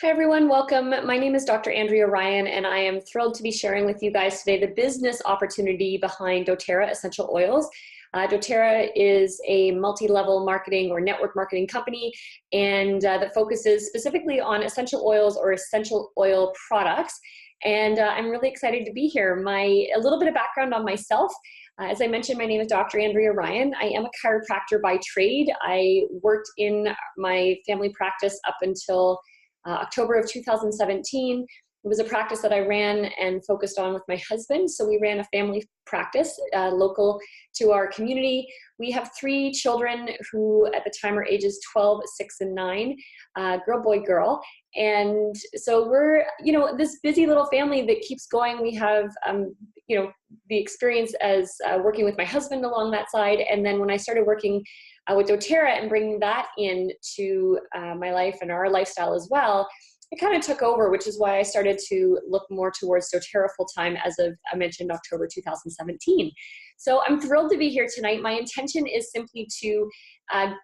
Hi everyone, welcome. My name is Dr. Andrea Ryan and I am thrilled to be sharing with you guys today the business opportunity behind doTERRA Essential Oils. doTERRA is a multi-level marketing or network marketing company and that focuses specifically on essential oils or essential oil products. And I'm really excited to be here. A little bit of background on myself. As I mentioned, my name is Dr. Andrea Ryan. I am a chiropractor by trade. I worked in my family practice up until October of 2017. It was a practice that I ran and focused on with my husband. So we ran a family practice local to our community. We have 3 children who at the time are ages 12, 6, and 9, girl, boy, girl. And so we're, this busy little family that keeps going. We have, the experience as working with my husband along that side. And then when I started working with doTERRA and bringing that into my life and our lifestyle as well, it kind of took over, which is why I started to look more towards doTERRA full-time as of, I mentioned, October 2017. So I'm thrilled to be here tonight. My intention is simply to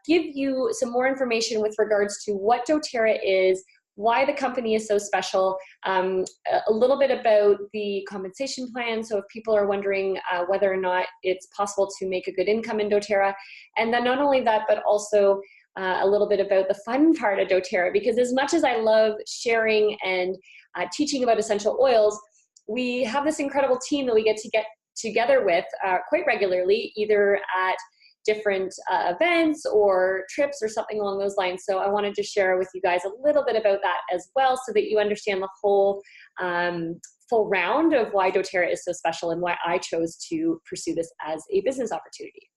give you some more information with regards to what doTERRA is, why the company is so special, a little bit about the compensation plan, so if people are wondering whether or not it's possible to make a good income in doTERRA, and then not only that, but also a little bit about the fun part of doTERRA, because as much as I love sharing and teaching about essential oils, we have this incredible team that we get together with quite regularly, either at different events or trips or something along those lines. So I wanted to share with you guys a little bit about that as well, so that you understand the whole full round of why doTERRA is so special and why I chose to pursue this as a business opportunity.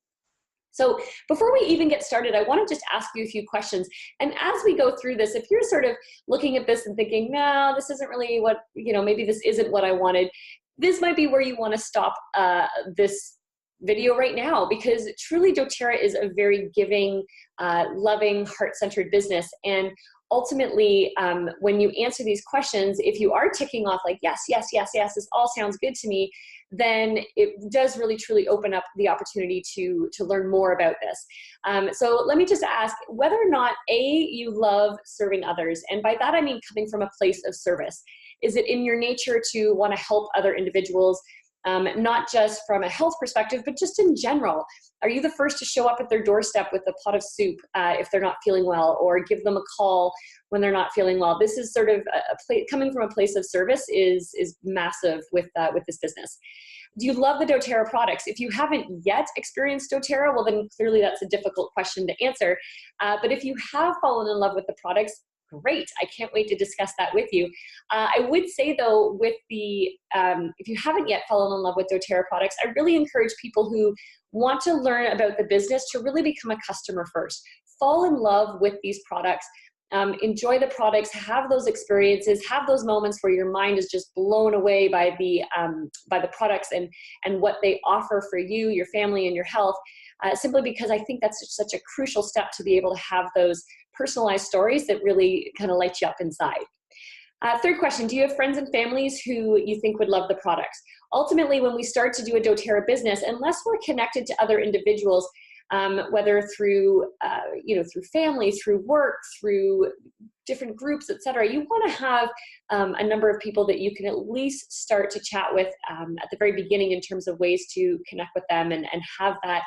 So before we even get started, I want to just ask you a few questions. And as we go through this, if you're sort of looking at this and thinking, no, this isn't really what, maybe this isn't what I wanted, this might be where you want to stop this video right now, because truly doTERRA is a very giving, loving, heart-centered business. And ultimately, when you answer these questions, if you are ticking off like, yes, yes, yes, yes, this all sounds good to me, then it does really truly open up the opportunity to learn more about this. So let me just ask whether or not, you love serving others. And by that, I mean coming from a place of service. Is it in your nature to want to help other individuals? Not just from a health perspective, but just in general. Are you the first to show up at their doorstep with a pot of soup if they're not feeling well, or give them a call when they're not feeling well? This is sort of coming from a place of service is massive with this business. Do you love the doTERRA products? If you haven't yet experienced doTERRA, well then clearly that's a difficult question to answer. But if you have fallen in love with the products, great. I can't wait to discuss that with you. I would say though, with if you haven't yet fallen in love with doTERRA products, I really encourage people who want to learn about the business to really become a customer first. Fall in love with these products. Enjoy the products, have those experiences, have those moments where your mind is just blown away by the products and what they offer for you, your family, and your health, simply because I think that's such a crucial step to be able to have those personalized stories that really kind of light you up inside. Third question, do you have friends and families who you think would love the products? Ultimately, when we start to do a doTERRA business, unless we're connected to other individuals, whether through, through family, through work, through different groups, etc., you want to have a number of people that you can at least start to chat with at the very beginning in terms of ways to connect with them and have that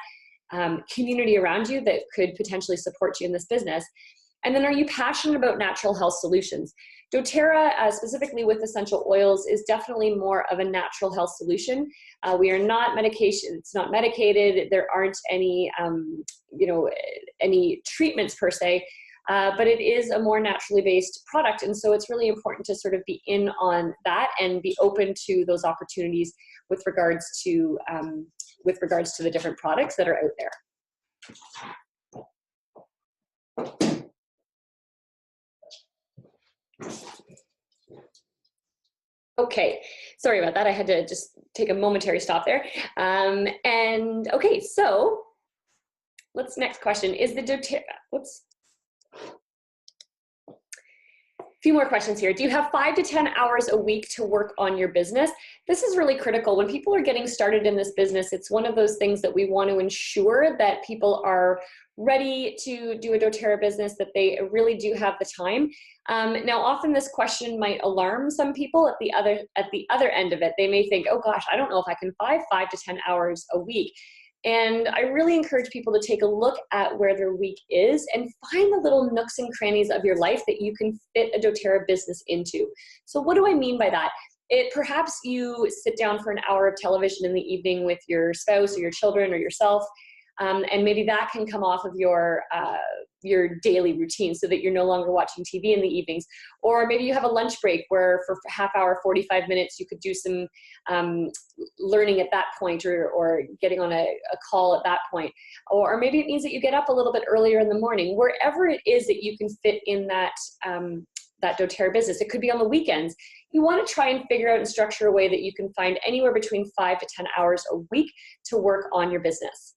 community around you that could potentially support you in this business. And then, are you passionate about natural health solutions? doTERRA, specifically with essential oils, is definitely more of a natural health solution. We are not medication; it's not medicated. There aren't any, any treatments per se, but it is a more naturally based product, and so it's really important to sort of be in on that and be open to those opportunities with regards to the different products that are out there. Okay, sorry about that. I had to just take a momentary stop there. And okay, so next question. Is the doTERRA, Few more questions here. Do you have 5 to 10 hours a week to work on your business? This is really critical. When people are getting started in this business, it's one of those things that we want to ensure that people are ready to do a doTERRA business, that they really do have the time. Now, often this question might alarm some people at the other end of it. They may think, oh gosh, I don't know if I can 5 to 10 hours a week. And I really encourage people to take a look at where their week is and find the little nooks and crannies of your life that you can fit a doTERRA business into. So what do I mean by that? Perhaps you sit down for an hour of television in the evening with your spouse or your children or yourself, and maybe that can come off of your daily routine so that you're no longer watching TV in the evenings. Or maybe you have a lunch break where for half hour, 45 minutes, you could do some learning at that point, or getting on a call at that point. Or maybe it means that you get up a little bit earlier in the morning. Wherever it is that you can fit in that doTERRA business. It could be on the weekends. You want to try and figure out and structure a way that you can find anywhere between 5 to 10 hours a week to work on your business.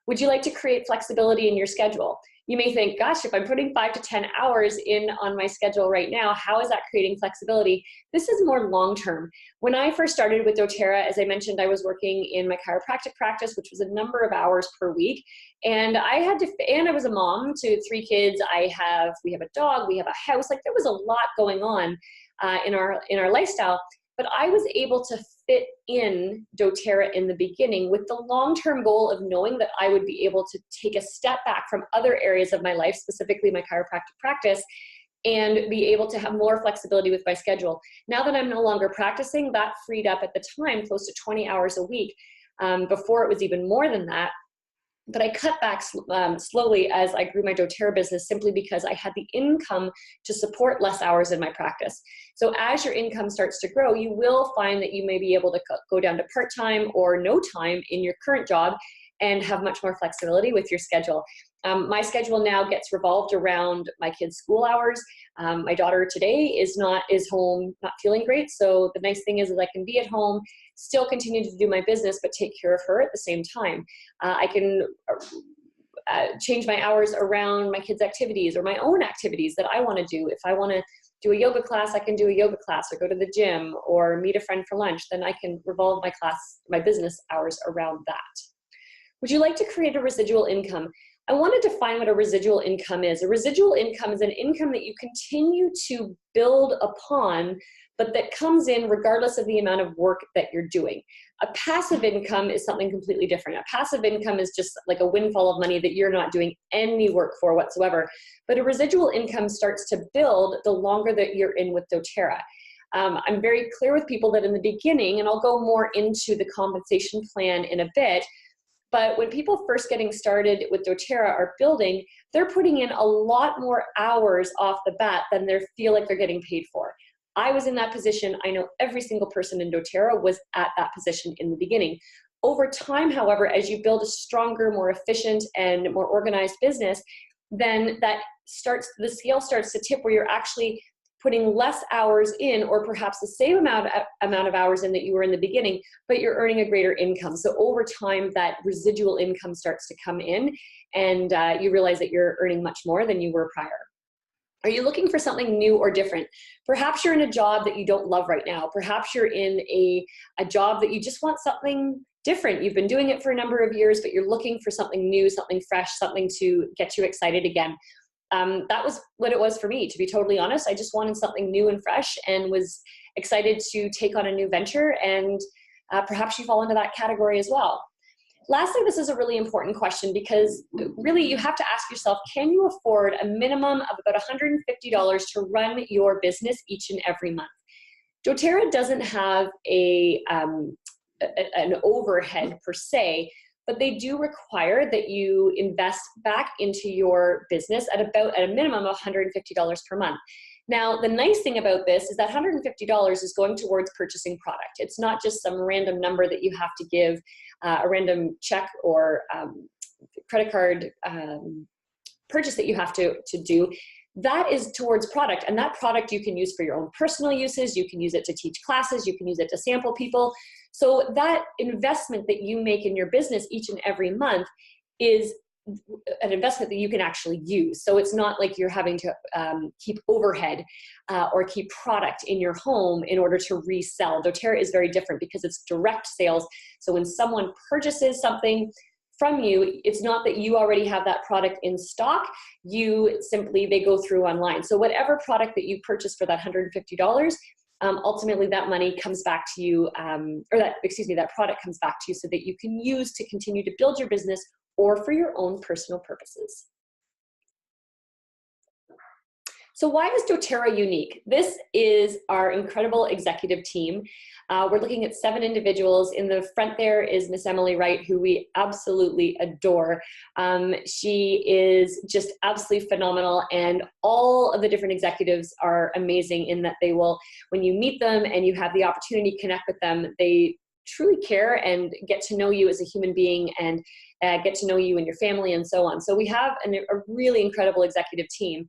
Would you like to create flexibility in your schedule? You may think, gosh, if I'm putting 5 to 10 hours in on my schedule right now, how is that creating flexibility? This is more long-term. When I first started with doTERRA, as I mentioned, I was working in my chiropractic practice, which was a number of hours per week. And I was a mom to 3 kids. We have a dog, we have a house. Like, there was a lot going on in our lifestyle. But I was able to fit in doTERRA in the beginning with the long-term goal of knowing that I would be able to take a step back from other areas of my life, specifically my chiropractic practice, and be able to have more flexibility with my schedule. Now that I'm no longer practicing, that freed up at the time close to 20 hours a week. Before it was even more than that. But I cut back slowly as I grew my doTERRA business, simply because I had the income to support less hours in my practice. So as your income starts to grow, you will find that you may be able to go down to part-time or no time in your current job and have much more flexibility with your schedule. My schedule now gets revolved around my kids' school hours. My daughter today is home, not feeling great. So the nice thing is that I can be at home, still continue to do my business, but take care of her at the same time. I can change my hours around my kids' activities or my own activities that I want to do. If I want to do a yoga class, I can do a yoga class, or go to the gym, or meet a friend for lunch. Then I can revolve my business hours around that. Would you like to create a residual income? I want to define what a residual income is. A residual income is an income that you continue to build upon, but that comes in regardless of the amount of work that you're doing. A passive income is something completely different. A passive income is just like a windfall of money that you're not doing any work for whatsoever. But a residual income starts to build the longer that you're in with doTERRA. I'm very clear with people that in the beginning, and I'll go more into the compensation plan in a bit, but when people first getting started with doTERRA are building, they're putting in a lot more hours off the bat than they feel like they're getting paid for. I was in that position. I know every single person in doTERRA was at that position in the beginning. Over time, however, as you build a stronger, more efficient, and more organized business, then the scale starts to tip where you're actually putting less hours in, or perhaps the same amount of hours in that you were in the beginning, but you're earning a greater income. So over time, that residual income starts to come in, and you realize that you're earning much more than you were prior. Are you looking for something new or different? Perhaps you're in a job that you don't love right now. Perhaps you're in a job that you just want something different. You've been doing it for a number of years, but you're looking for something new, something fresh, something to get you excited again. That was what it was for me, to be totally honest. I just wanted something new and fresh, and was excited to take on a new venture, and perhaps you fall into that category as well. Lastly, this is a really important question, because really you have to ask yourself, can you afford a minimum of about $150 to run your business each and every month? doTERRA doesn't have an overhead per se, but they do require that you invest back into your business at a minimum of $150 per month. Now, the nice thing about this is that $150 is going towards purchasing product. It's not just some random number that you have to give, a random check or credit card purchase that you have to do. That is towards product, and that product you can use for your own personal uses. You can use it to teach classes. You can use it to sample people. So that investment that you make in your business each and every month is an investment that you can actually use. So it's not like you're having to keep overhead or keep product in your home in order to resell. doTERRA is very different because it's direct sales. So when someone purchases something from you, it's not that you already have that product in stock. They go through online. So whatever product that you purchase for that $150, ultimately that money comes back to you, that product comes back to you so that you can use to continue to build your business or for your own personal purposes. So why is doTERRA unique? This is our incredible executive team. We're looking at 7 individuals. In the front there is Miss Emily Wright, who we absolutely adore. She is just absolutely phenomenal, and all of the different executives are amazing in that they will, when you meet them and you have the opportunity to connect with them, they truly care and get to know you as a human being and get to know you and your family and so on. So we have a really incredible executive team.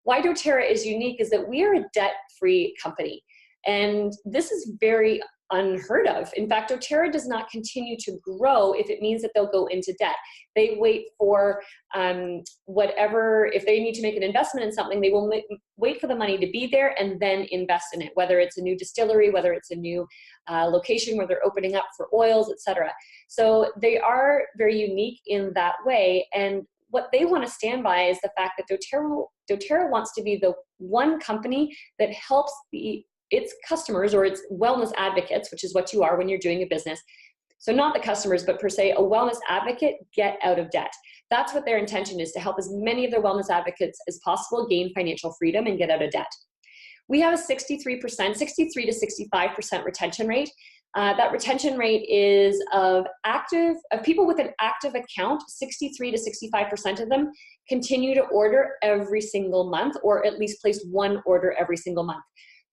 Why doTERRA is unique is that we are a debt-free company. And this is very unheard of. In fact, doTERRA does not continue to grow if it means that they'll go into debt. They wait for if they need to make an investment in something, they will wait for the money to be there and then invest in it, whether it's a new distillery, whether it's a new location where they're opening up for oils, etc. So they are very unique in that way. And what they want to stand by is the fact that doTERRA wants to be the one company that helps its customers or its wellness advocates, which is what you are when you're doing a business. So not the customers, but per se, a wellness advocate get out of debt. That's what their intention is, to help as many of their wellness advocates as possible gain financial freedom and get out of debt. We have a 63% to 65% retention rate. That retention rate is of people with an active account. 63 to 65% of them continue to order every single month, or at least place one order every single month.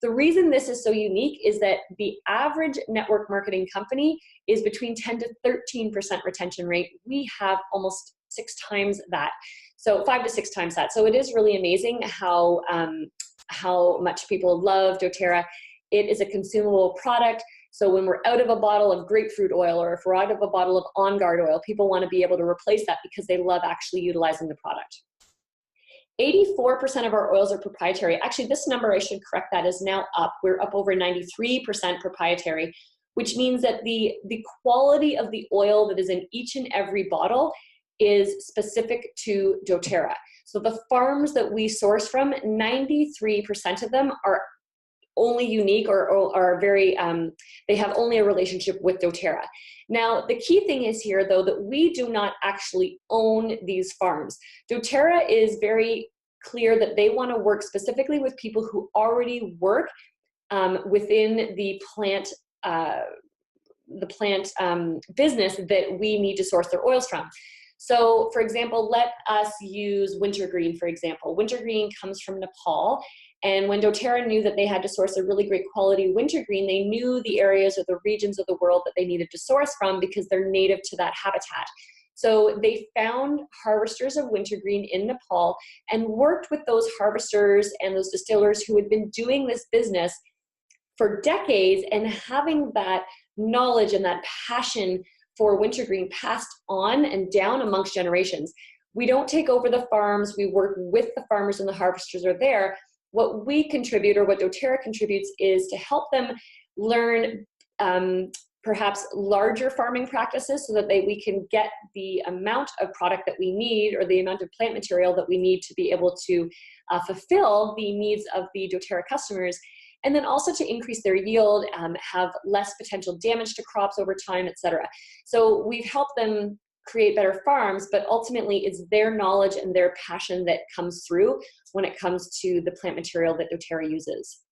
The reason this is so unique is that the average network marketing company is between 10 to 13% retention rate. We have almost 6 times that, so 5 to 6 times that. So it is really amazing how much people love doTERRA. It is a consumable product. So when we're out of a bottle of grapefruit oil, or if we're out of a bottle of On Guard oil, people want to be able to replace that because they love actually utilizing the product. 84% of our oils are proprietary. Actually, this number, I should correct that, is now up. We're up over 93% proprietary, which means that the quality of the oil that is in each and every bottle is specific to doTERRA. So the farms that we source from, 93% of them are only unique or are very, they have only a relationship with doTERRA. Now, the key thing is here, though, that we do not actually own these farms. doTERRA is very clear that they want to work specifically with people who already work within the plant business that we need to source their oils from. So, for example, let us use wintergreen, for example. Wintergreen comes from Nepal. And when doTERRA knew that they had to source a really great quality wintergreen, they knew the areas or the regions of the world that they needed to source from because they're native to that habitat. So they found harvesters of wintergreen in Nepal and worked with those harvesters and those distillers who had been doing this business for decades and having that knowledge and that passion for wintergreen passed on and down amongst generations. We don't take over the farms. We work with the farmers and the harvesters are there. What we contribute, or what doTERRA contributes, is to help them learn perhaps larger farming practices so that we can get the amount of product that we need, or the amount of plant material that we need to be able to fulfill the needs of the doTERRA customers, and then also to increase their yield, have less potential damage to crops over time, etc. So we've helped them create better farms, but ultimately it's their knowledge and their passion that comes through when it comes to the plant material that doTERRA uses.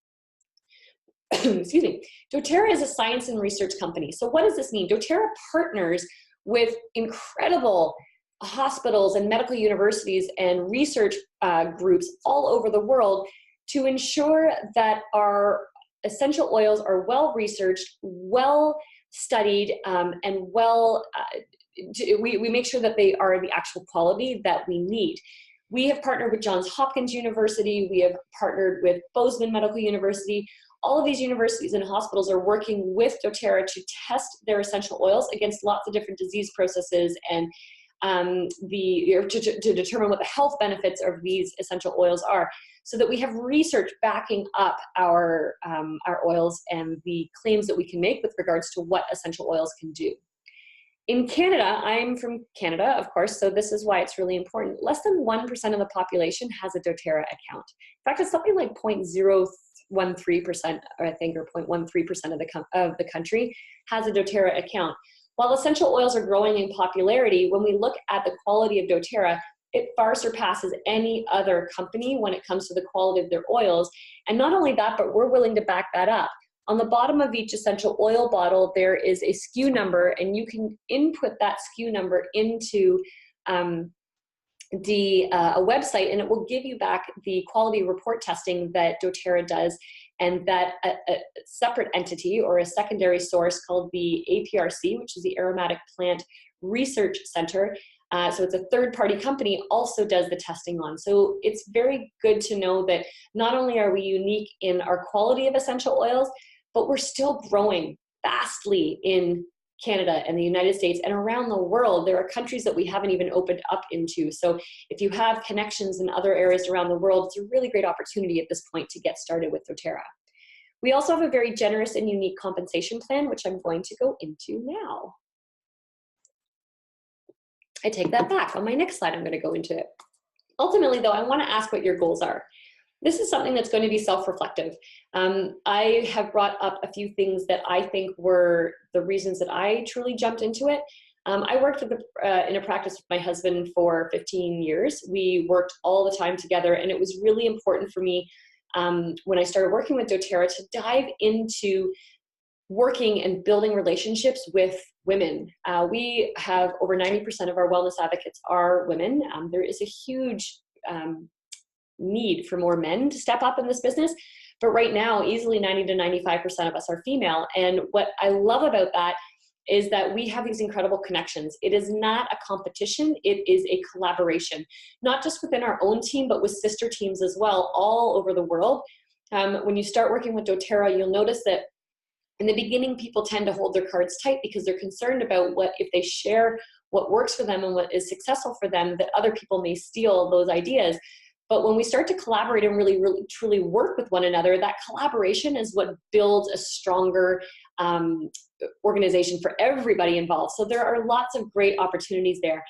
Excuse me. doTERRA is a science and research company. So what does this mean? doTERRA partners with incredible hospitals and medical universities and research groups all over the world to ensure that our essential oils are well researched, well studied, and we make sure that they are the actual quality that we need. We have partnered with Johns Hopkins University. We have partnered with Bozeman Medical University. All of these universities and hospitals are working with doTERRA to test their essential oils against lots of different disease processes and to determine what the health benefits of these essential oils are, so that we have research backing up our oils and the claims that we can make with regards to what essential oils can do. In Canada, I'm from Canada, of course, so this is why it's really important. Less than 1% of the population has a doTERRA account. In fact, it's something like 0.013%, I think, or 0.13% of the country has a doTERRA account. While essential oils are growing in popularity, when we look at the quality of doTERRA, it far surpasses any other company when it comes to the quality of their oils. And not only that, but we're willing to back that up. On the bottom of each essential oil bottle, there is a SKU number, and you can input that SKU number into a website, and it will give you back the quality report testing that doTERRA does, and that a separate entity or a secondary source called the APRC, which is the Aromatic Plant Research Center, so it's a third-party company, also does the testing on. So it's very good to know that not only are we unique in our quality of essential oils, but we're still growing vastly in Canada and the United States and around the world. There are countries that we haven't even opened up into. So if you have connections in other areas around the world, it's a really great opportunity at this point to get started with doTERRA. We also have a very generous and unique compensation plan, which I'm going to go into now. I take that back. On my next slide, I'm going to go into it. Ultimately, though, I want to ask what your goals are. This is something that's going to be self-reflective. I have brought up a few things that I think were the reasons that I truly jumped into it. I worked in a practice with my husband for 15 years. We worked all the time together, and it was really important for me when I started working with doTERRA to dive into working and building relationships with women. We have over 90% of our wellness advocates are women. There is a huge need for more men to step up in this business. But right now, easily 90 to 95% of us are female. And what I love about that is that we have these incredible connections. It is not a competition, it is a collaboration, not just within our own team, but with sister teams as well, all over the world. When you start working with doTERRA, you'll notice that in the beginning, people tend to hold their cards tight because they're concerned about what if they share what works for them and what is successful for them, that other people may steal those ideas. But when we start to collaborate and really, really, truly work with one another, that collaboration is what builds a stronger organization for everybody involved. So there are lots of great opportunities there.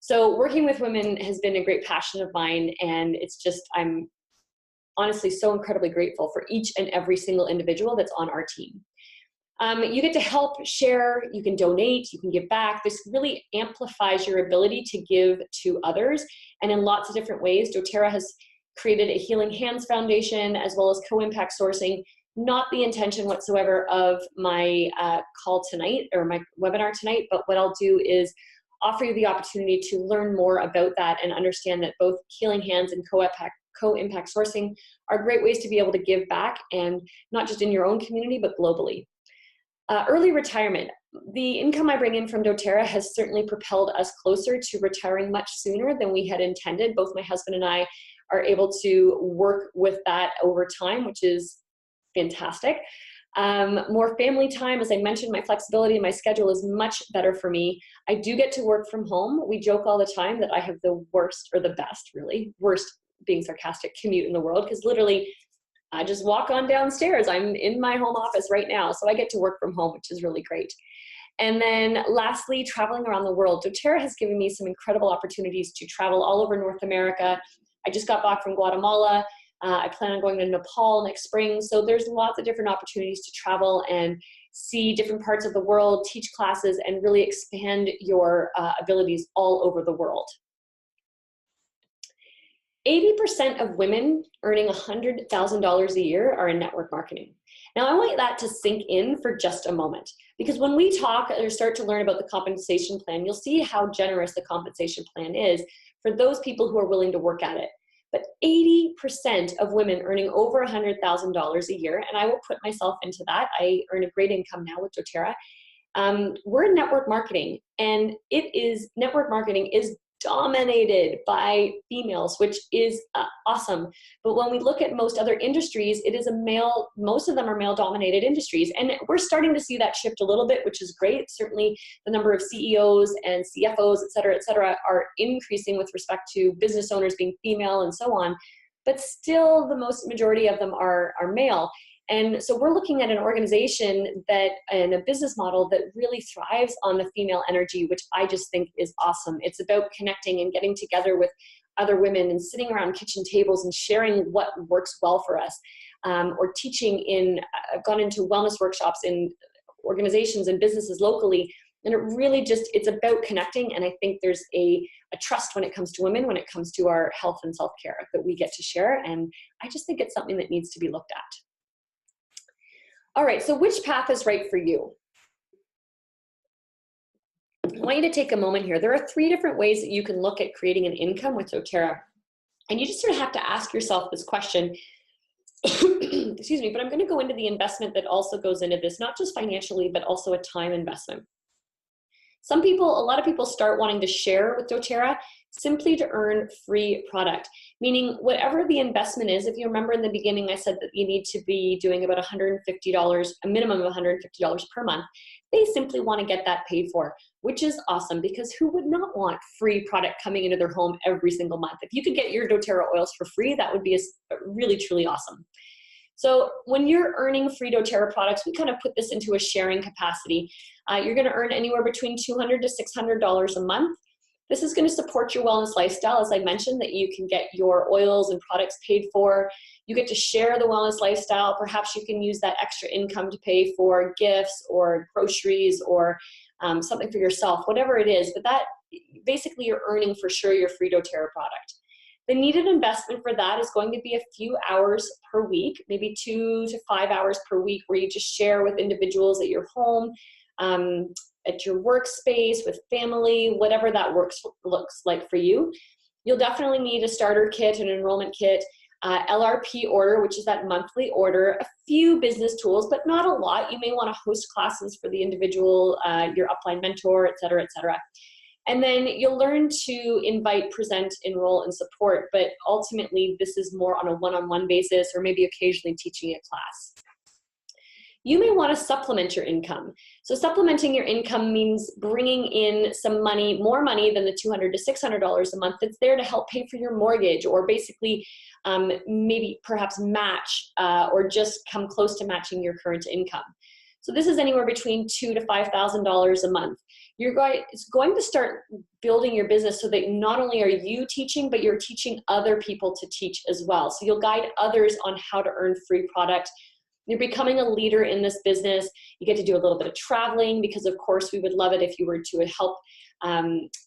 So working with women has been a great passion of mine, and it's just, I'm honestly so incredibly grateful for each and every single individual that's on our team. You get to help, share, you can donate, you can give back. This really amplifies your ability to give to others, and in lots of different ways. doTERRA has created a Healing Hands Foundation as well as co-impact sourcing. Not the intention whatsoever of my call tonight or my webinar tonight, but what I'll do is offer you the opportunity to learn more about that and understand that both Healing Hands and co-impact sourcing are great ways to be able to give back, and not just in your own community, but globally. Early retirement. The income I bring in from doTERRA has certainly propelled us closer to retiring much sooner than we had intended. Both my husband and I are able to work with that over time, which is fantastic. More family time. As I mentioned, my flexibility and my schedule is much better for me. I do get to work from home. We joke all the time that I have the worst, or the best really, worst being sarcastic, commute in the world, because literally I just walk on downstairs. I'm in my home office right now, so I get to work from home, which is really great. And then lastly, traveling around the world. doTERRA has given me some incredible opportunities to travel all over North America. I just got back from Guatemala. I plan on going to Nepal next spring. So there's lots of different opportunities to travel and see different parts of the world, teach classes, and really expand your abilities all over the world. 80% of women earning $100,000 a year are in network marketing. Now, I want that to sink in for just a moment, because when we talk or start to learn about the compensation plan, you'll see how generous the compensation plan is for those people who are willing to work at it. But 80% of women earning over $100,000 a year, and I will put myself into that. I earn a great income now with doTERRA. We're in network marketing, and network marketing is dominated by females, which is awesome. But when we look at most other industries, it is most of them are male dominated industries. And we're starting to see that shift a little bit, which is great. Certainly the number of CEOs and CFOs, et cetera, are increasing with respect to business owners being female and so on. But still the majority of them are male. And so we're looking at an organization and a business model that really thrives on the female energy, which I just think is awesome. It's about connecting and getting together with other women and sitting around kitchen tables and sharing what works well for us, or teaching I've gone into wellness workshops in organizations and businesses locally. And it really it's about connecting. And I think there's a trust when it comes to women, when it comes to our health and self-care that we get to share. And I just think it's something that needs to be looked at. All right, so which path is right for you? I want you to take a moment here. There are 3 different ways that you can look at creating an income with doTERRA. And you just sort of have to ask yourself this question. Excuse me, but I'm going to go into the investment that also goes into this, not just financially, but also a time investment. A lot of people start wanting to share with doTERRA simply to earn free product, meaning whatever the investment is. If you remember in the beginning, I said that you need to be doing about $150, a minimum of $150 per month. They simply want to get that paid for, which is awesome, because who would not want free product coming into their home every single month? If you could get your doTERRA oils for free, that would be really, truly awesome. So when you're earning free doTERRA products, we kind of put this into a sharing capacity. You're going to earn anywhere between $200 to $600 a month. This is going to support your wellness lifestyle, as I mentioned, that you can get your oils and products paid for. You get to share the wellness lifestyle. Perhaps you can use that extra income to pay for gifts or groceries or something for yourself, whatever it is. But that basically you're earning for sure your free doTERRA product. The needed investment for that is going to be a few hours per week, maybe 2 to 5 hours per week, where you just share with individuals at your home, at your workspace, with family, whatever that looks like for you. You'll definitely need a starter kit, an enrollment kit, LRP order, which is that monthly order, a few business tools, but not a lot. You may want to host classes for the individual, your upline mentor, et cetera, et cetera. And then you'll learn to invite, present, enroll, and support, but ultimately this is more on a one-on-one basis, or maybe occasionally teaching a class. You may want to supplement your income. So supplementing your income means bringing in some money, more money than the $200 to $600 a month that's there to help pay for your mortgage, or basically maybe perhaps match or just come close to matching your current income. So this is anywhere between $2,000 to $5,000 a month. It's going to start building your business so that not only are you teaching, but you're teaching other people to teach as well. So you'll guide others on how to earn free product. You're becoming a leader in this business. You get to do a little bit of traveling, because of course we would love it if you were to help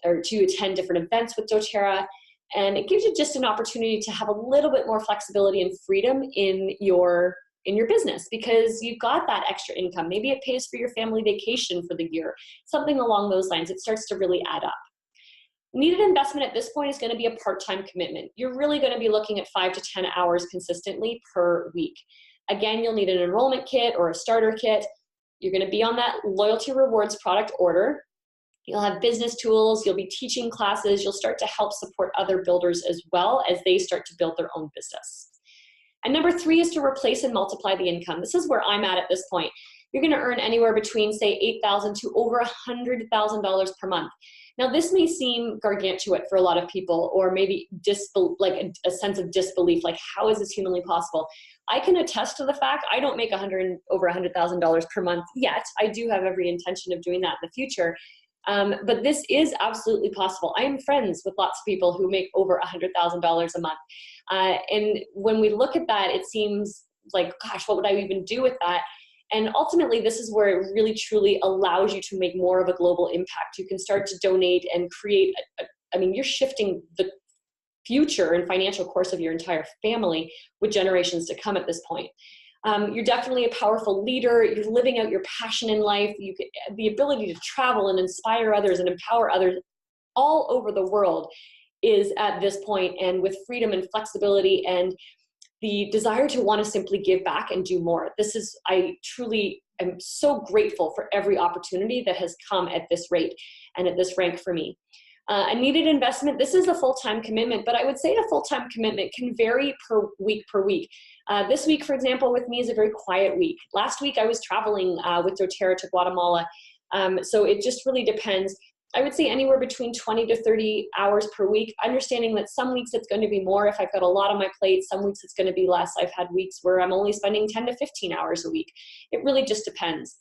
or to attend different events with doTERRA. And it gives you just an opportunity to have a little bit more flexibility and freedom in your business, because you've got that extra income. Maybe it pays for your family vacation for the year, something along those lines. It starts to really add up. Needed investment at this point is going to be a part-time commitment. You're really going to be looking at 5 to 10 hours consistently per week. Again, you'll need an enrollment kit or a starter kit. You're going to be on that loyalty rewards product order. You'll have business tools. You'll be teaching classes. You'll start to help support other builders as well as they start to build their own business. And number 3 is to replace and multiply the income. This is where I'm at this point. You're going to earn anywhere between, say, $8,000 to over $100,000 per month. Now, this may seem gargantuan for a lot of people, or maybe like a sense of disbelief, like how is this humanly possible? I can attest to the fact I don't make over $100,000 per month yet. I do have every intention of doing that in the future. But this is absolutely possible. I am friends with lots of people who make over $100,000 a month. And when we look at that, it seems like, gosh, what would I even do with that? And ultimately, this is where it really, truly allows you to make more of a global impact. You can start to donate and create, you're shifting the future and financial course of your entire family with generations to come at this point. You're definitely a powerful leader. You're living out your passion in life. The ability to travel and inspire others and empower others all over the world is at this point, and with freedom and flexibility and the desire to want to simply give back and do more. I truly am so grateful for every opportunity that has come at this rate and at this rank for me. A needed investment, this is a full-time commitment, but I would say a full-time commitment can vary per week. This week, for example, with me is a very quiet week. Last week I was traveling with doTERRA to Guatemala, so it just really depends. I would say anywhere between 20 to 30 hours per week, understanding that some weeks it's going to be more if I've got a lot on my plate, some weeks it's going to be less. I've had weeks where I'm only spending 10 to 15 hours a week. It really just depends.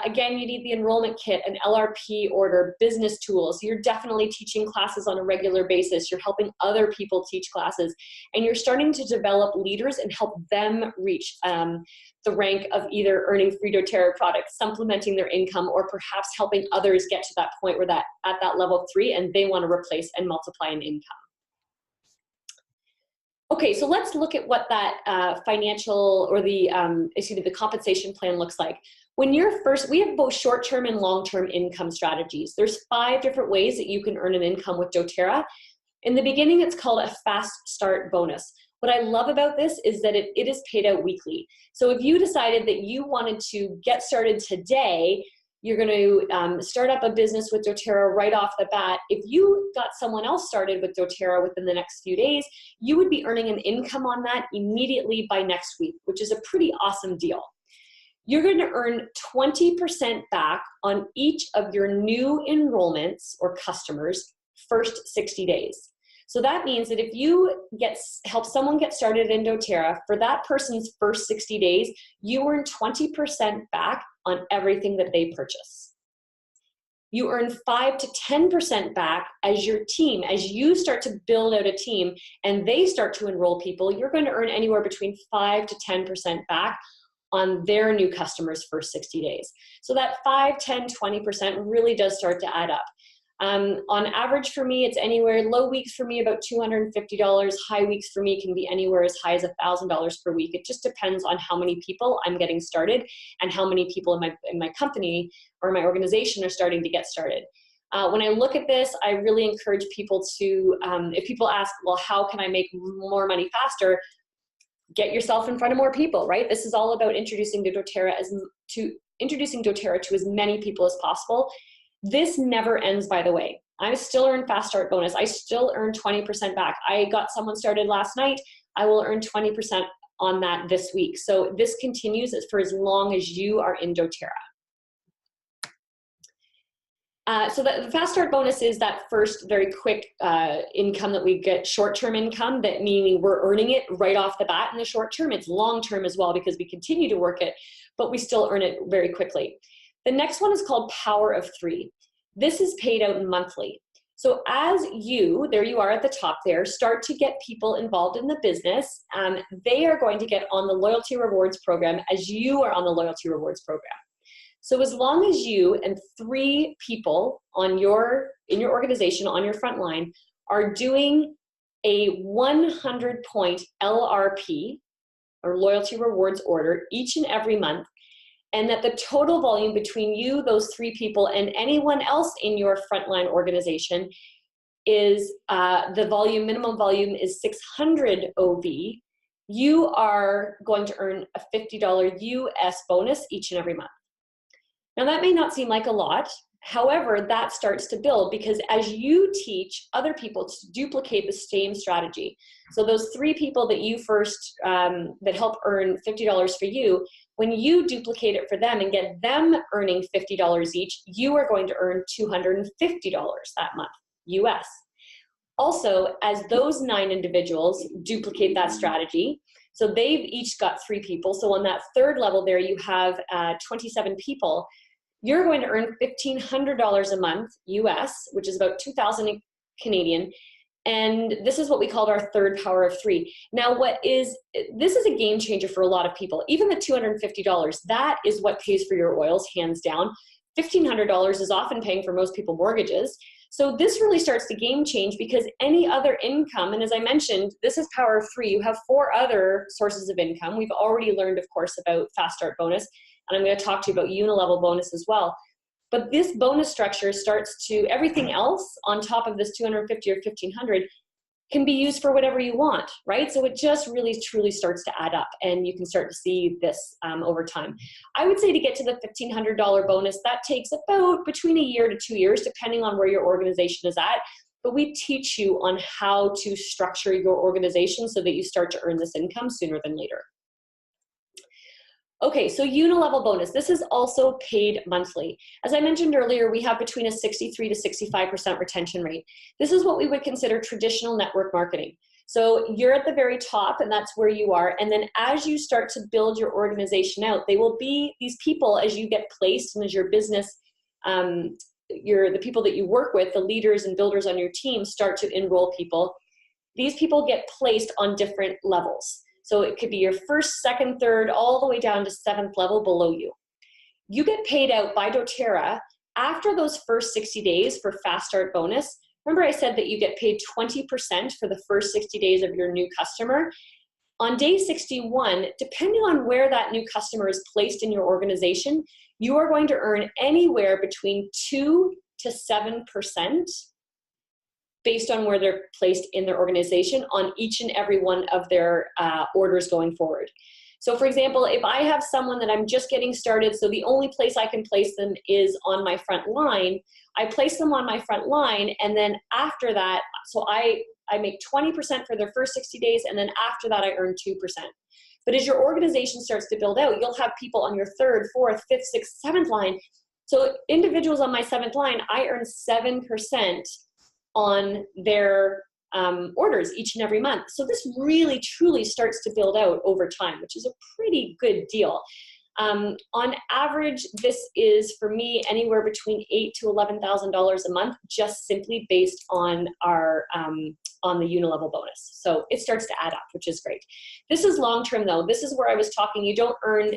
Again, you need the enrollment kit, an LRP order, business tools. You're definitely teaching classes on a regular basis. You're helping other people teach classes, and you're starting to develop leaders and help them reach the rank of either earning free doTERRA products, supplementing their income, or perhaps helping others get to that point where at that level 3 and they want to replace and multiply an income. Okay, so let's look at what that financial or the compensation plan looks like. When you're first, we have both short-term and long-term income strategies. There's 5 different ways that you can earn an income with doTERRA. In the beginning, it's called a fast start bonus. What I love about this is that it is paid out weekly. So if you decided that you wanted to get started today, you're going to start up a business with doTERRA right off the bat. If you got someone else started with doTERRA within the next few days, you would be earning an income on that immediately by next week, which is a pretty awesome deal. You're going to earn 20% back on each of your new enrollments or customers' first 60 days. So that means that if you help someone get started in doTERRA, for that person's first 60 days, you earn 20% back on everything that they purchase. You earn 5 to 10% back as your team, as you start to build out a team and they start to enroll people, you're going to earn anywhere between 5 to 10% back on their new customers' first 60 days. So that 5, 10, 20% really does start to add up. On average for me, it's anywhere, low weeks for me about $250, high weeks for me can be anywhere as high as $1,000 per week. It just depends on how many people I'm getting started and how many people in my company or my organization are starting to get started. When I look at this, I really encourage people to, if people ask, well, how can I make more money faster? Get yourself in front of more people, right? This is all about introducing doTERRA to as many people as possible. This never ends, by the way. I still earn fast start bonus. I still earn 20% back. I got someone started last night. I will earn 20% on that this week. So this continues for as long as you are in doTERRA. So the fast start bonus is that first very quick income that we get, short-term income, that meaning we're earning it right off the bat in the short term. It's long-term as well because we continue to work it, but we still earn it very quickly. The next one is called Power of 3. This is paid out monthly. So as you, there you are at the top there, start to get people involved in the business, they are going to get on the Loyalty Rewards program as you are on the Loyalty Rewards program. So as long as you and 3 people in your organization, on your front line, are doing a 100-point LRP, or Loyalty Rewards order, each and every month, and that the total volume between you, those 3 people, and anyone else in your frontline organization is the minimum volume is 600 OV, you are going to earn a $50 US bonus each and every month. Now that may not seem like a lot, however, that starts to build because as you teach other people to duplicate the same strategy, so those 3 people that you first, that help earn $50 for you, when you duplicate it for them and get them earning $50 each, you are going to earn $250 that month, US. Also, as those 9 individuals duplicate that strategy, so they've each got 3 people, so on that 3rd level there you have 27 people, you're going to earn $1,500 a month US, which is about 2,000 Canadian, and this is what we called our 3rd power of 3. Now this is a game changer for a lot of people. Even the $250, that is what pays for your oils, hands down. $1,500 is often paying for most people mortgages. So this really starts to game change because any other income, and as I mentioned, this is power of 3, you have 4 other sources of income. We've already learned, of course, about Fast Start Bonus, and I'm going to talk to you about Unilevel Bonus as well. But this bonus structure starts to, everything else on top of this 250 or 1,500 can be used for whatever you want, right? So it just really truly starts to add up, and you can start to see this over time. I would say to get to the $1,500 bonus, that takes about between a year to 2 years, depending on where your organization is at. But we teach you on how to structure your organization so that you start to earn this income sooner than later. Okay, so Unilevel Bonus. This is also paid monthly. As I mentioned earlier, we have between a 63 to 65% retention rate. This is what we would consider traditional network marketing. So you're at the very top, and that's where you are. And then as you start to build your organization out, they will be these people as you get placed and as your business, the people that you work with, the leaders and builders on your team start to enroll people. These people get placed on different levels. So it could be your first, second, third, all the way down to 7th level below you. You get paid out by doTERRA after those first 60 days for Fast Start Bonus. Remember I said that you get paid 20% for the first 60 days of your new customer. On day 61, depending on where that new customer is placed in your organization, you are going to earn anywhere between 2 to 7% based on where they're placed in their organization on each and every one of their orders going forward. So for example, if I have someone that I'm just getting started, so the only place I can place them is on my front line, I place them on my front line, and then after that, so I make 20% for their first 60 days, and then after that I earn 2%. But as your organization starts to build out, you'll have people on your 3rd, 4th, 5th, 6th, 7th line. So individuals on my 7th line, I earn 7% on their orders each and every month. So this really truly starts to build out over time, which is a pretty good deal. On average, this is for me anywhere between $8,000 to $11,000 a month, just simply based on our on the Unilevel bonus. So it starts to add up, which is great. This is long-term though. This is where I was talking. You don't earn.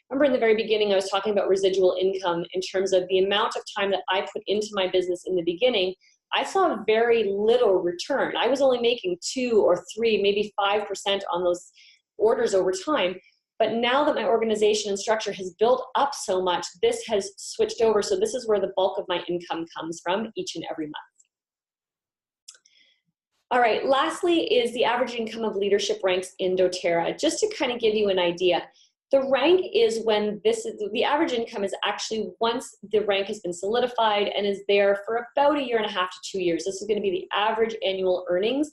Remember in the very beginning, I was talking about residual income in terms of the amount of time that I put into my business in the beginning. I saw very little return. I was only making 2 or 3, maybe 5% on those orders over time. But now that my organization and structure has built up so much, this has switched over. So this is where the bulk of my income comes from each and every month. All right, lastly is the average income of leadership ranks in doTERRA. Just to kind of give you an idea, the rank is when the average income is actually once the rank has been solidified and is there for about 1.5 years to 2 years. This is going to be the average annual earnings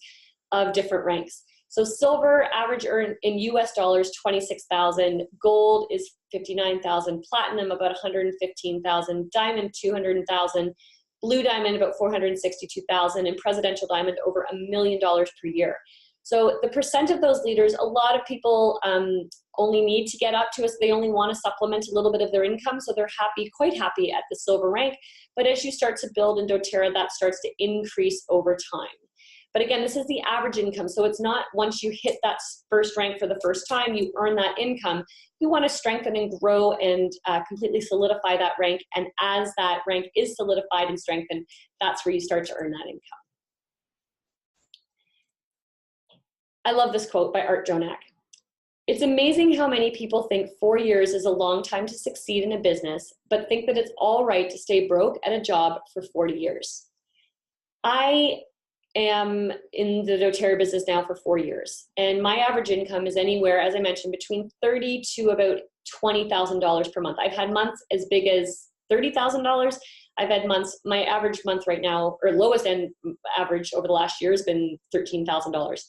of different ranks. So silver average earn in US dollars, 26,000, gold is 59,000, platinum about 115,000, diamond 200,000, blue diamond about 462,000, and presidential diamond over $1 million per year. So the percent of those leaders, a lot of people only need to get up to us. They only want to supplement a little bit of their income, so they're happy, quite happy at the silver rank. But as you start to build in doTERRA, that starts to increase over time. But again, this is the average income. So it's not once you hit that first rank for the first time, you earn that income. You want to strengthen and grow and completely solidify that rank. And as that rank is solidified and strengthened, that's where you start to earn that income. I love this quote by Art Jonak. It's amazing how many people think 4 years is a long time to succeed in a business, but think that it's all right to stay broke at a job for 40 years. I am in the doTERRA business now for 4 years, and my average income is anywhere, as I mentioned, between $30,000 to about $20,000 per month. I've had months as big as $30,000. I've had months, my average month right now, or lowest end average over the last year has been $13,000.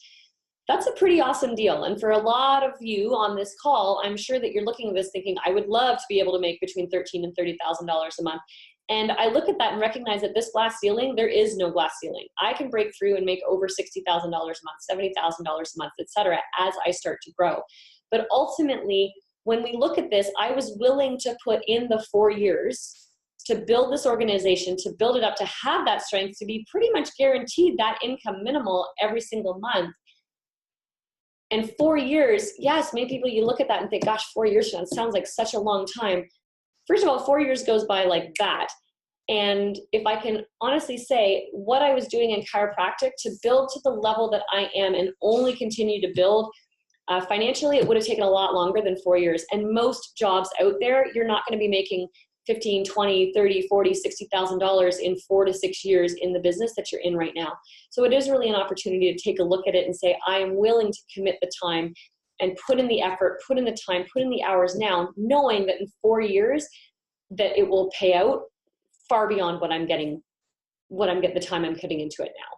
That's a pretty awesome deal. And for a lot of you on this call, I'm sure that you're looking at this thinking, I would love to be able to make between $13,000 and $30,000 a month. And I look at that and recognize that this glass ceiling, there is no glass ceiling. I can break through and make over $60,000 a month, $70,000 a month, et cetera, as I start to grow. But ultimately, when we look at this, I was willing to put in the 4 years to build this organization, to build it up, to have that strength, to be pretty much guaranteed that income minimal every single month. And 4 years, yes, many people, you look at that and think, gosh, 4 years from now, it sounds like such a long time. First of all, 4 years goes by like that. And if I can honestly say, what I was doing in chiropractic to build to the level that I am and only continue to build, financially, it would have taken a lot longer than 4 years. And most jobs out there, you're not going to be making 15, 20, 30, 40, $60,000 in 4 to 6 years in the business that you're in right now. So it is really an opportunity to take a look at it and say, I am willing to commit the time and put in the effort, put in the time, put in the hours now, knowing that in 4 years that it will pay out far beyond what I'm getting, the time I'm putting into it now.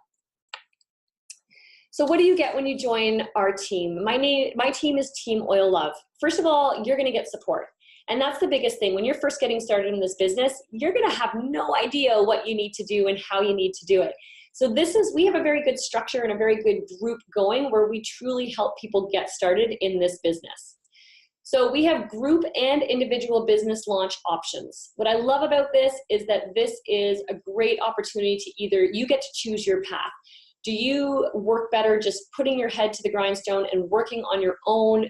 So what do you get when you join our team? My team is Team Oil Love. First of all, you're gonna get support. And that's the biggest thing. When you're first getting started in this business, you're gonna have no idea what you need to do and how you need to do it. So we have a very good structure and a very good group going where we truly help people get started in this business. So we have group and individual business launch options. What I love about this is that this is a great opportunity to either, you get to choose your path. Do you work better just putting your head to the grindstone and working on your own,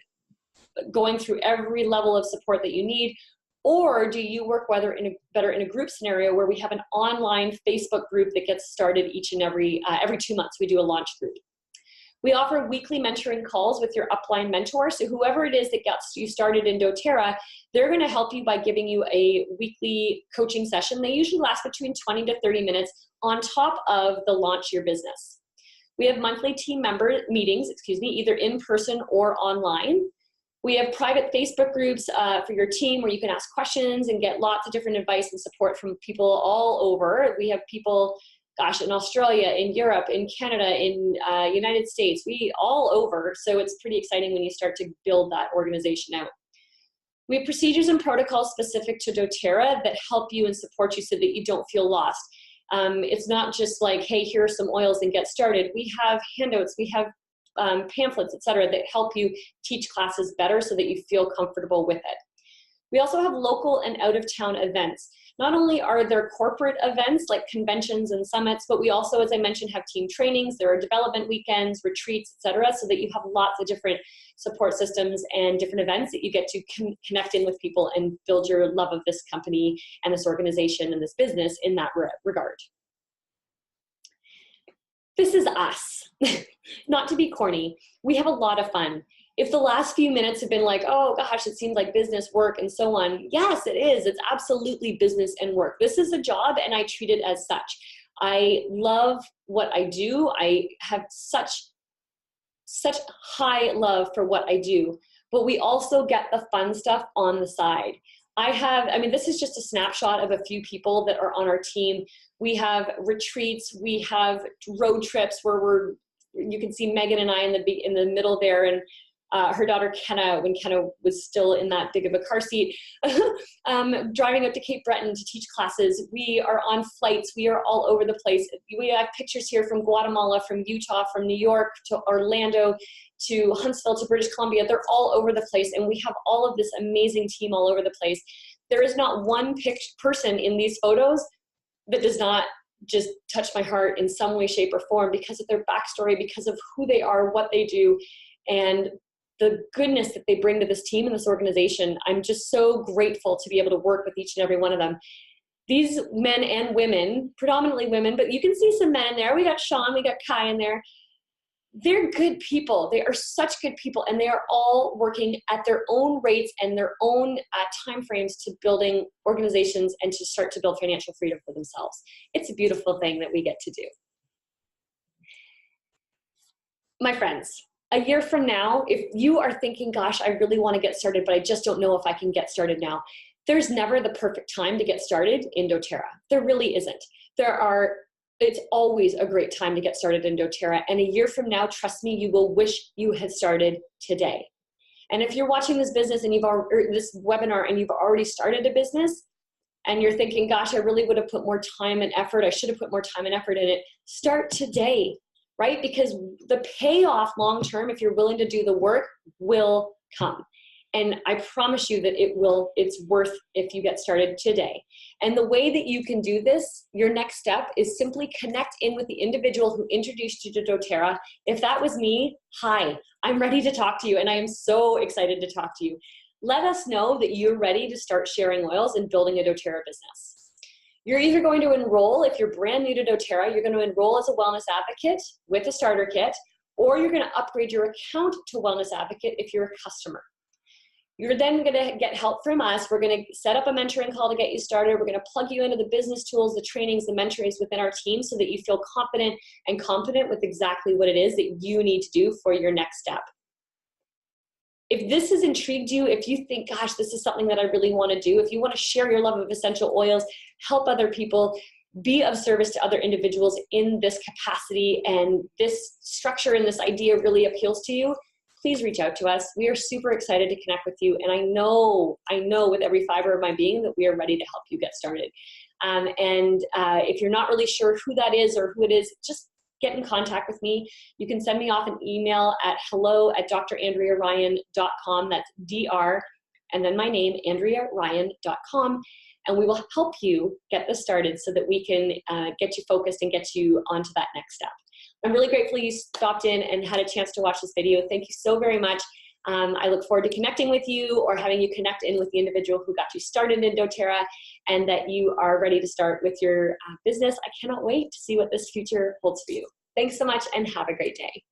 going through every level of support that you need? Or do you work better in a group scenario where we have an online Facebook group that gets started each and every 2 months, we do a launch group. We offer weekly mentoring calls with your upline mentor. So whoever it is that gets you started in doTERRA, they're gonna help you by giving you a weekly coaching session. They usually last between 20 to 30 minutes on top of the launch your business. We have monthly team member meetings, either in person or online. We have private Facebook groups for your team where you can ask questions and get lots of different advice and support from people all over. We have people, in Australia, in Europe, in Canada, in United States, all over. So it's pretty exciting when you start to build that organization out. We have procedures and protocols specific to doTERRA that help you and support you so that you don't feel lost. It's not just like, hey, here are some oils and get started. We have handouts, we have pamphlets, etc., that help you teach classes better so that you feel comfortable with it. We also have local and out-of-town events. Not only are there corporate events like conventions and summits, but we also, as I mentioned, have team trainings. There are development weekends, retreats, etc., so that you have lots of different support systems and different events that you get to connect in with people and build your love of this company and this organization and this business in that regard. This is us. Not to be corny, we have a lot of fun. If the last few minutes have been like, oh gosh, it seems like business, work, and so on, yes, it is. It's absolutely business and work. This is a job and I treat it as such. I love what I do. I have such high love for what I do, but we also get the fun stuff on the side. This is just a snapshot of a few people that are on our team. We have retreats, we have road trips where you can see Megan and I in the middle there, and her daughter Kenna, when Kenna was still in that big of a car seat, driving up to Cape Breton to teach classes. We are on flights. We are all over the place. We have pictures here from Guatemala, from Utah, from New York to Orlando, to Huntsville, to British Columbia. They're all over the place, and we have all of this amazing team all over the place. There is not one person in these photos that does not just touch my heart in some way, shape, or form because of their backstory, because of who they are, what they do, and the goodness that they bring to this team and this organization. I'm just so grateful to be able to work with each and every one of them. These men and women, predominantly women, but you can see some men in there. We got Sean, we got Kai in there. They're good people. They are such good people, and they are all working at their own rates and their own time frames to building organizations and to start to build financial freedom for themselves. It's a beautiful thing that we get to do. My friends, a year from now, if you are thinking, gosh, I really want to get started, but I just don't know if I can get started now, there's never the perfect time to get started in doTERRA. There really isn't. It's always a great time to get started in doTERRA. And a year from now, trust me, you will wish you had started today. And if you're watching this business and this webinar and you've already started a business and you're thinking, gosh, I really would have put more time and effort, I should have put more time and effort in it, start today, right? Because the payoff long-term, if you're willing to do the work, will come. And I promise you that it's worth if you get started today. And the way that you can do this, your next step is simply connect in with the individual who introduced you to doTERRA. If that was me, hi, I'm ready to talk to you, and I am so excited to talk to you. Let us know that you're ready to start sharing oils and building a doTERRA business. You're either going to enroll, if you're brand new to doTERRA, you're going to enroll as a wellness advocate with a starter kit, or you're going to upgrade your account to wellness advocate if you're a customer. You're then going to get help from us. We're going to set up a mentoring call to get you started. We're going to plug you into the business tools, the trainings, the mentorings within our team so that you feel confident and confident with exactly what it is that you need to do for your next step. If this has intrigued you, if you think, gosh, this is something that I really want to do, if you want to share your love of essential oils, help other people, be of service to other individuals in this capacity, and this structure and this idea really appeals to you, please reach out to us. We are super excited to connect with you. And I know with every fiber of my being that we are ready to help you get started. If you're not really sure who that is or who it is, just get in contact with me. You can send me off an email at hello@drandrearyan.com. That's DR, and then my name, AndreaRyan.com. And we will help you get this started so that we can get you focused and get you onto that next step. I'm really grateful you stopped in and had a chance to watch this video. Thank you so very much. I look forward to connecting with you or having you connect in with the individual who got you started in doTERRA, and that you are ready to start with your business. I cannot wait to see what this future holds for you. Thanks so much and have a great day.